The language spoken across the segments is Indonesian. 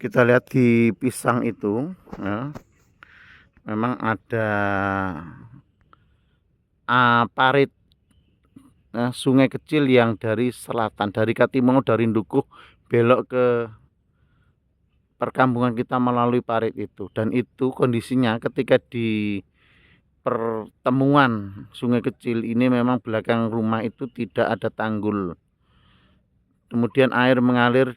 Kita lihat di Pisang itu ya, memang ada parit sungai kecil yang dari selatan, dari Katimongo, dari Ndukuh belok ke perkampungan kita melalui parit itu. Dan itu kondisinya ketika di pertemuan sungai kecil ini memang belakang rumah itu tidak ada tanggul. Kemudian air mengalir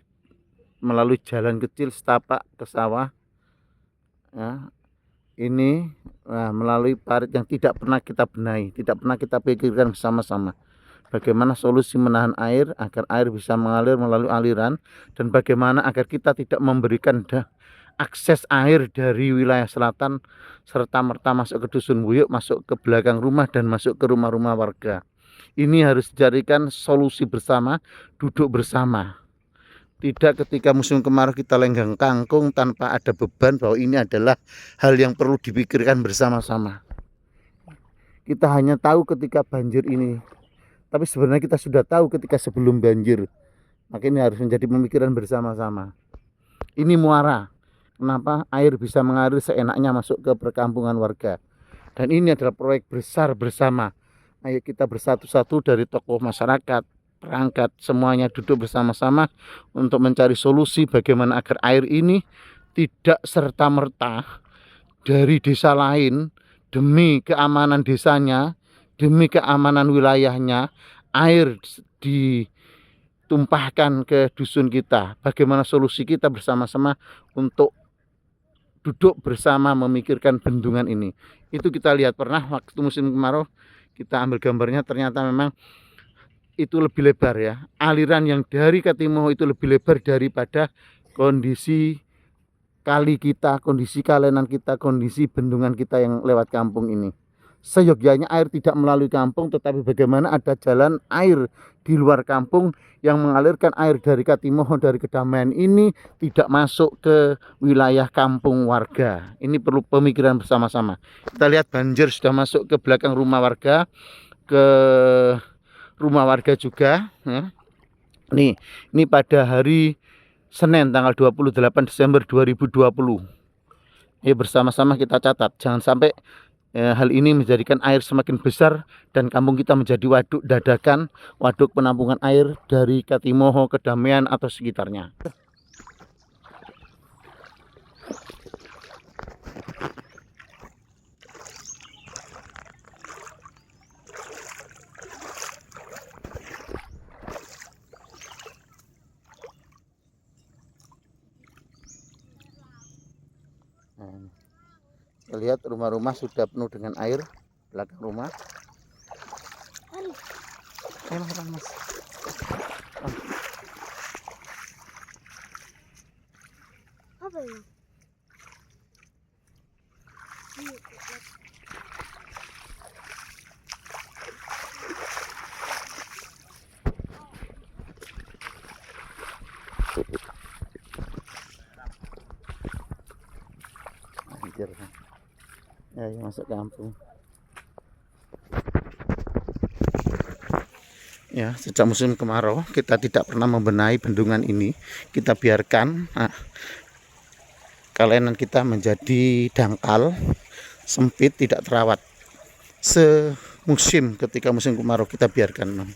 melalui jalan kecil setapak ke sawah ya. Ini melalui parit yang tidak pernah kita benahi, tidak pernah kita pikirkan bersama-sama bagaimana solusi menahan air agar air bisa mengalir melalui aliran, dan bagaimana agar kita tidak memberikan akses air dari wilayah selatan serta merta masuk ke Dusun Buyuk, masuk ke belakang rumah dan masuk ke rumah-rumah warga. Ini harus dicarikan solusi bersama, duduk bersama. Tidak ketika musim kemarau kita lenggang kangkung tanpa ada beban bahwa ini adalah hal yang perlu dipikirkan bersama-sama. Kita hanya tahu ketika banjir ini, tapi sebenarnya kita sudah tahu ketika sebelum banjir. Maka ini harus menjadi pemikiran bersama-sama. Ini muara. Kenapa air bisa mengalir seenaknya masuk ke perkampungan warga. Dan ini adalah proyek besar bersama. Ayo kita bersatu-satu dari tokoh masyarakat, perangkat, semuanya duduk bersama-sama untuk mencari solusi bagaimana agar air ini tidak serta-merta dari desa lain demi keamanan desanya, demi keamanan wilayahnya, air ditumpahkan ke dusun kita. Bagaimana solusi kita bersama-sama untuk duduk bersama memikirkan bendungan ini. Itu kita lihat pernah waktu musim kemarau, kita ambil gambarnya, ternyata memang itu lebih lebar ya. Aliran yang dari Katimongo itu lebih lebar daripada kondisi kali kita, kondisi kalenan kita, kondisi bendungan kita yang lewat kampung ini. Seyogyanya air tidak melalui kampung, tetapi bagaimana ada jalan air di luar kampung yang mengalirkan air dari Katimongo, dari Kedamaian ini tidak masuk ke wilayah kampung warga. Ini perlu pemikiran bersama-sama. Kita lihat banjir sudah masuk ke belakang rumah warga, ke rumah warga juga ya. Ini pada hari Senin tanggal 28 Desember 2020. Bersama-sama kita catat, jangan sampai hal ini menjadikan air semakin besar dan kampung kita menjadi waduk dadakan, waduk penampungan air dari Katimongo, Kedamaian atau sekitarnya. Kita lihat rumah-rumah sudah penuh dengan air belakang rumah. Mas. Apa ini? Anjir. Ya, masuk kampung. Ya, sejak musim kemarau kita tidak pernah membenahi bendungan ini. Kita biarkan kalenan kita menjadi dangkal, sempit, tidak terawat. Semusim ketika musim kemarau kita biarkan.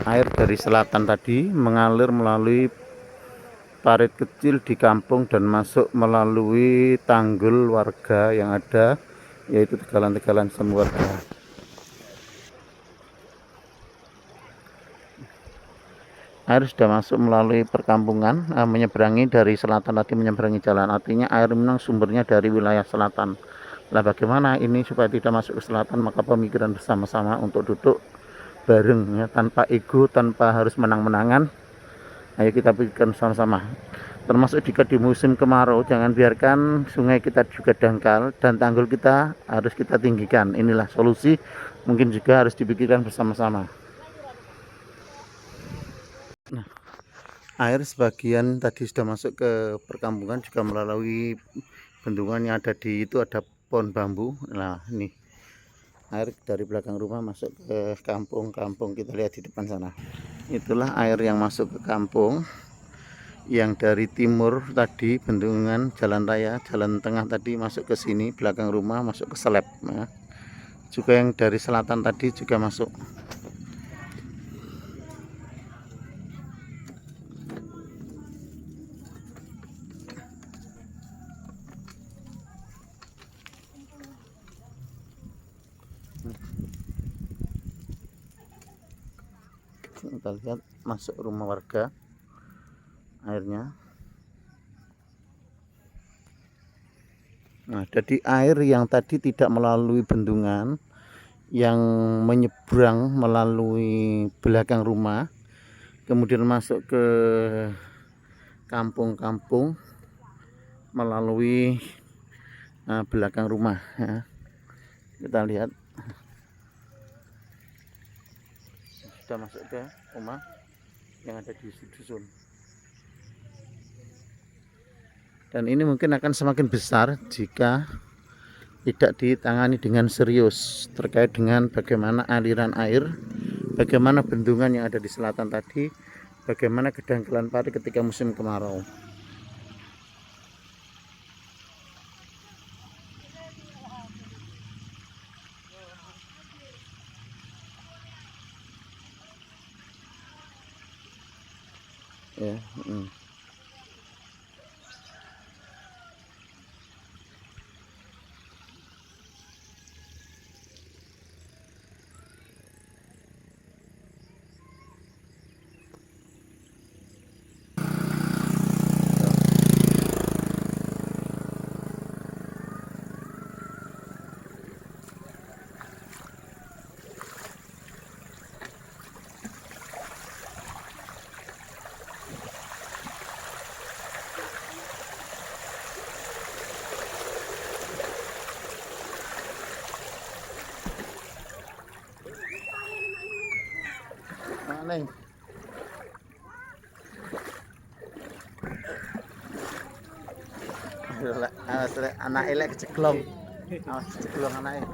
Air dari selatan tadi mengalir melalui parit kecil di kampung dan masuk melalui tanggul warga yang ada, yaitu tegalan-tegalan semu warga. Air sudah masuk melalui perkampungan, menyeberangi dari selatan tadi, menyeberangi jalan. Artinya air memang sumbernya dari wilayah selatan. Nah, bagaimana ini supaya tidak masuk ke selatan? Maka pemikiran bersama-sama untuk duduk bareng ya, tanpa ego, tanpa harus menang-menangan. Ayo kita pikirkan sama-sama. Termasuk jika di musim kemarau, jangan biarkan sungai kita juga dangkal dan tanggul kita harus kita tinggikan. Inilah solusi, mungkin juga harus dipikirkan bersama-sama. Nah, air sebagian tadi sudah masuk ke perkampungan juga melalui bendungan yang ada di itu, ada pohon bambu. Nah, ini air dari belakang rumah masuk ke kampung-kampung, kita lihat di depan sana. Itulah air yang masuk ke kampung. Yang dari timur tadi bendungan jalan raya, jalan tengah tadi masuk ke sini belakang rumah, masuk ke Seleb ya. Juga yang dari selatan tadi juga masuk. Kita lihat masuk rumah warga airnya. Nah, jadi air yang tadi tidak melalui bendungan, yang menyeberang melalui belakang rumah, kemudian masuk ke kampung-kampung melalui belakang rumah ya. Kita lihat sudah masuk ke rumah yang ada di dusun. Dan ini mungkin akan semakin besar jika tidak ditangani dengan serius terkait dengan bagaimana aliran air, bagaimana bendungan yang ada di selatan tadi, bagaimana kedangkalan pari ketika musim kemarau. Ya, Neng. Anak elek keceklong. Awas keceklong anaknya.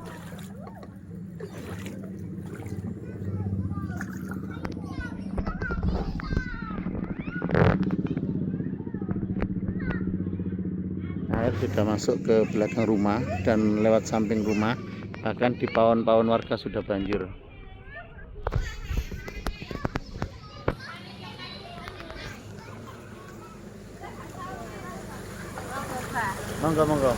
Air sudah masuk ke belakang rumah dan lewat samping rumah, bahkan di pawon-pawon warga sudah banjir. Monggo, monggo.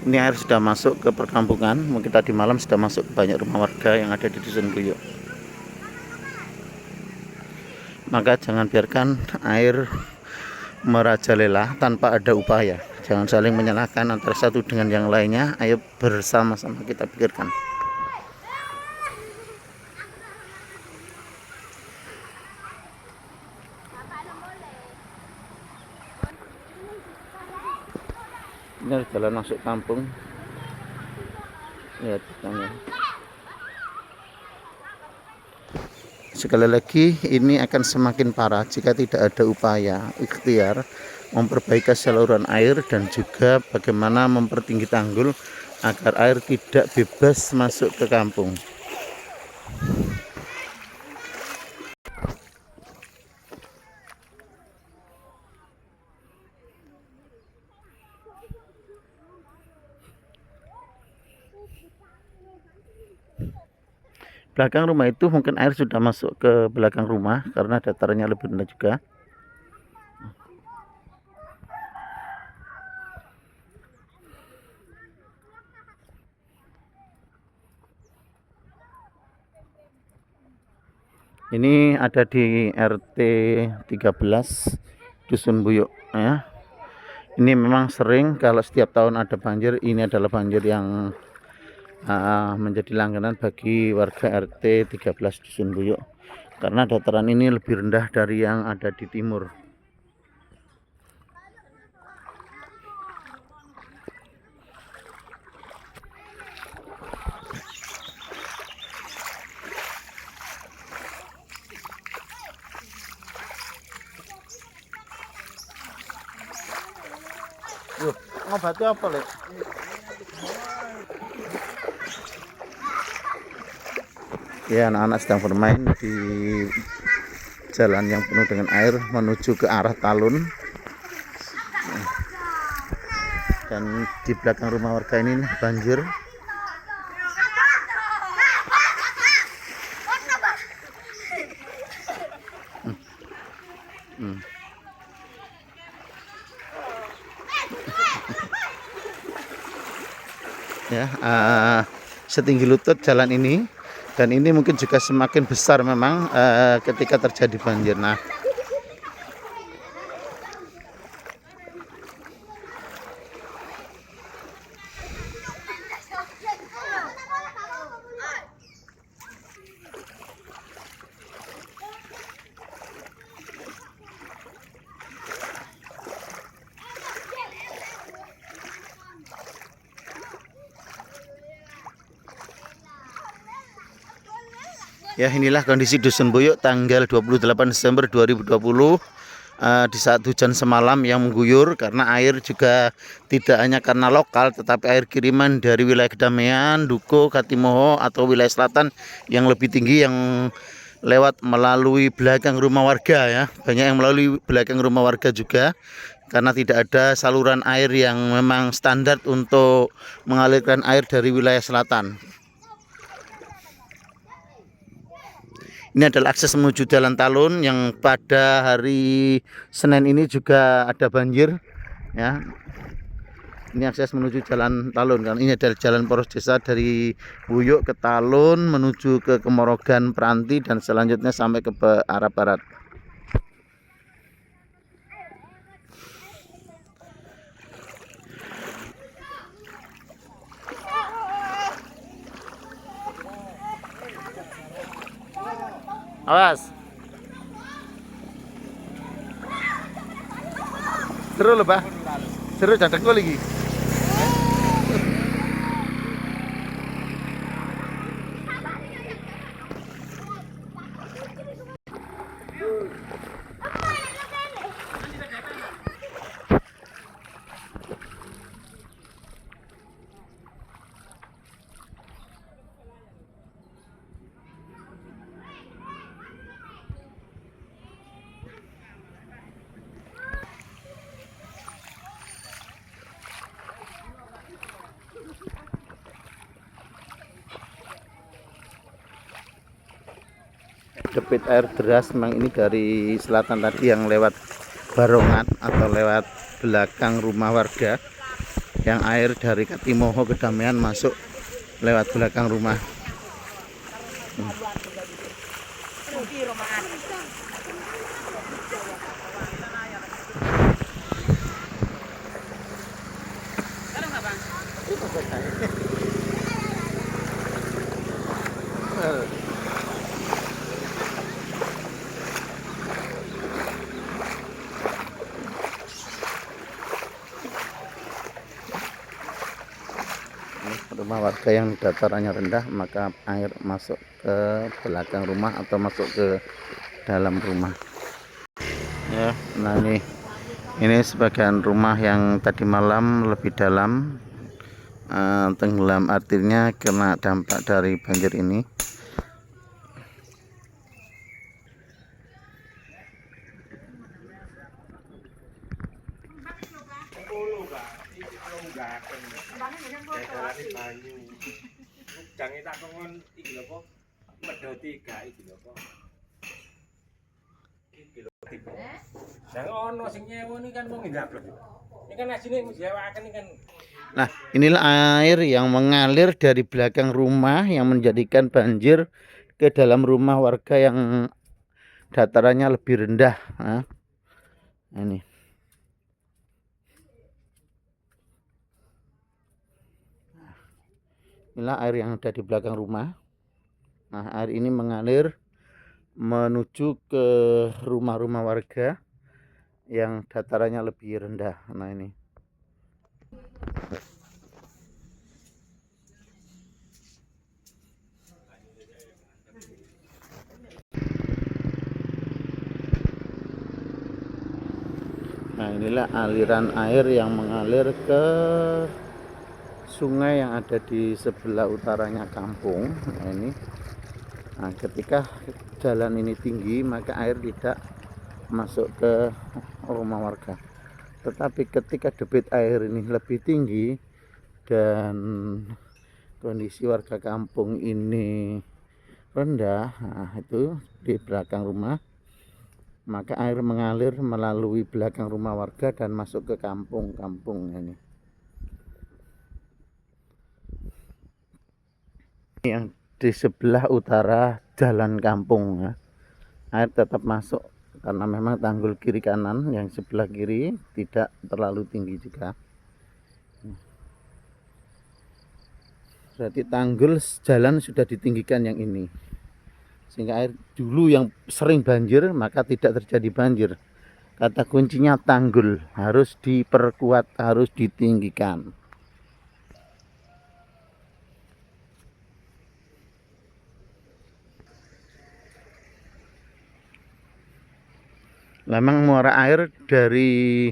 Ini air sudah masuk ke perkampungan, mungkin tadi malam sudah masuk ke banyak rumah warga yang ada di dusun Guyuk. Maka jangan biarkan air merajalela tanpa ada upaya. Jangan saling menyalahkan antara satu dengan yang lainnya. Ayo bersama-sama kita pikirkan. Ini jalan masuk kampung. Lihat ya. Sekali lagi, ini akan semakin parah jika tidak ada upaya ikhtiar memperbaiki saluran air dan juga bagaimana mempertinggi tanggul agar air tidak bebas masuk ke kampung. Belakang rumah itu mungkin air sudah masuk ke belakang rumah karena datarannya lebih rendah juga. Ini ada di RT 13 Dusun Buyuk ya. Ini memang sering kalau setiap tahun ada banjir. Ini adalah banjir yang menjadi langganan bagi warga RT 13 Dusun Buyuk, karena dataran ini lebih rendah dari yang ada di timur. Yuk, ngobati apa, Lek? Ya, anak-anak sedang bermain di jalan yang penuh dengan air menuju ke arah Talun. Dan di belakang rumah warga ini banjir. Ya, setinggi lutut jalan ini, dan ini mungkin juga semakin besar memang ketika terjadi banjir. Nah, ya, inilah kondisi Dusun Buyuk tanggal 28 Desember 2020 di saat hujan semalam yang mengguyur, karena air juga tidak hanya karena lokal tetapi air kiriman dari wilayah Kedamaian, Dukuh, Katimoho atau wilayah selatan yang lebih tinggi yang lewat melalui belakang rumah warga ya. Banyak yang melalui belakang rumah warga juga, karena tidak ada saluran air yang memang standar untuk mengalirkan air dari wilayah selatan. Ini adalah akses menuju Jalan Talun yang pada hari Senin ini juga ada banjir ya. Ini akses menuju Jalan Talun, kan ini adalah jalan poros desa dari Buyuk ke Talun menuju ke Kemorogan Peranti dan selanjutnya sampai ke arah barat. Awas. Seru loh, Pak. Seru jadek lagi. Debit air deras memang ini dari selatan tadi yang lewat Barongan atau lewat belakang rumah warga, yang air dari Katimoho Kedamaian masuk lewat belakang rumah. Rumah warga yang datarannya rendah, maka air masuk ke belakang rumah atau masuk ke dalam rumah ya. Nah, ini sebagian rumah yang tadi malam lebih dalam tenggelam, artinya kena dampak dari banjir ini. Nah, inilah air yang mengalir dari belakang rumah yang menjadikan banjir ke dalam rumah warga yang datarannya lebih rendah. Nah, ini inilah air yang ada di belakang rumah. Nah, air ini mengalir menuju ke rumah-rumah warga yang datarannya lebih rendah. Nah, ini nah, inilah aliran air yang mengalir ke sungai yang ada di sebelah utaranya kampung. Nah, ini. Nah, ketika jalan ini tinggi, maka air tidak masuk ke rumah warga. Tetapi ketika debit air ini lebih tinggi dan kondisi warga kampung ini rendah, nah itu di belakang rumah, maka air mengalir melalui belakang rumah warga dan masuk ke kampung-kampung ini. Yang di sebelah utara jalan kampung, ya. Air tetap masuk karena memang tanggul kiri kanan, yang sebelah kiri tidak terlalu tinggi juga. Berarti tanggul jalan sudah ditinggikan yang ini, sehingga air dulu yang sering banjir maka tidak terjadi banjir. Kata kuncinya tanggul harus diperkuat, harus ditinggikan. Memang muara air dari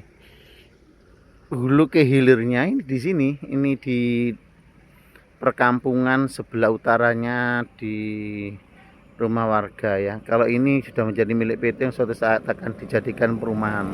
hulu ke hilirnya ini di sini, ini di perkampungan sebelah utaranya di rumah warga, ya. Kalau ini sudah menjadi milik PT yang suatu saat akan dijadikan perumahan.